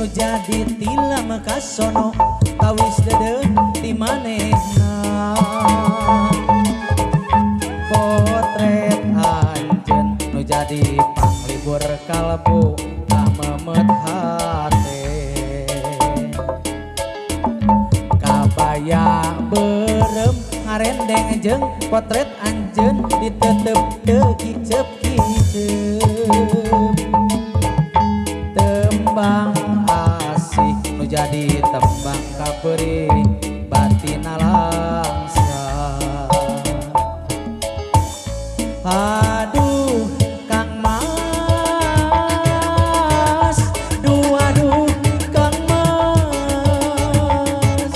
nu jadi tilam kasono tawis dede di manehna potret anjeun nu jadi panglibur kalbu kamemet hate kabaya berem ngarendeng jeung potret anjeun ditetep teu kicep-kicep tembang asih nu jadi tembang kaberi batina langsa aduh Kang Mas duaduh Kang Mas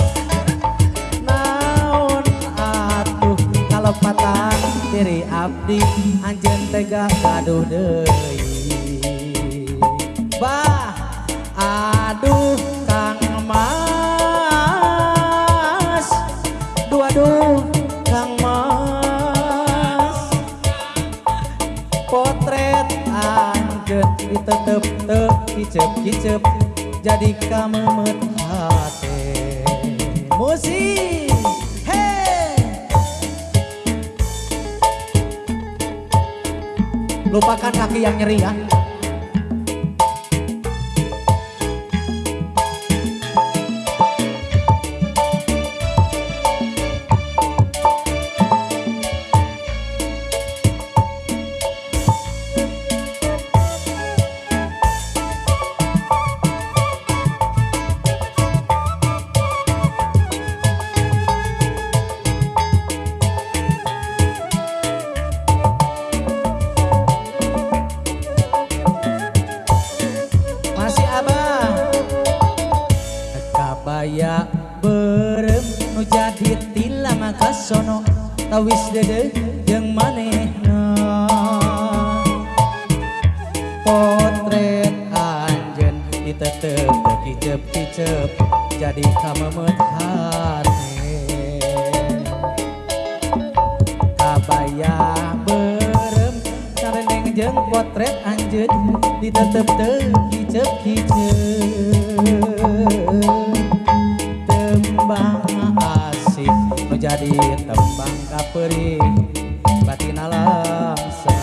naon atuh kalepatan diri abdi anjeun tega gaduh deui bah aduh Kang Mas duaduh Kang Mas potret anjeun ditetep teu kicep-kicep jadi kamemet hate musik hey lupakan kaki yang nyeri ya. Kabaya berem nu jadi tilam kasono tawis dede jeung manehna potret anjeun ditetep kicep-kicep jadi kamemet hate kabaya berem ngarendeng jeung potret anjeun ditetep teu kicep-kicep tembang asih nu jadi tembang kaperi batina langsa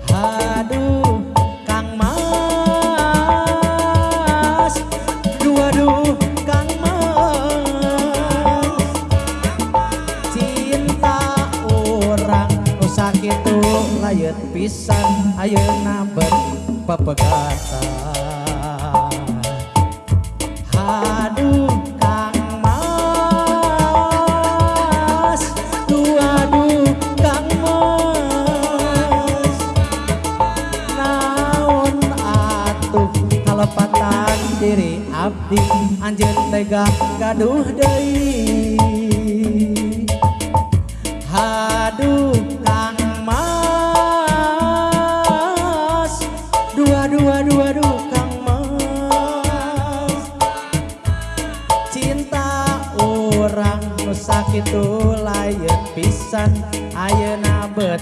aduh Kang Mas duaduh Kang Mas cinta orang nu sakitu layet pisan ayeuna berpepegatan aduh Kang Mas duaduh Kang Mas naon atuh kalepatan diri abdi anjeun tega gaduh deui aduh Kang Mas duaduh Kang Mas cinta orang nu sakitu layeun pisan ayeuna beut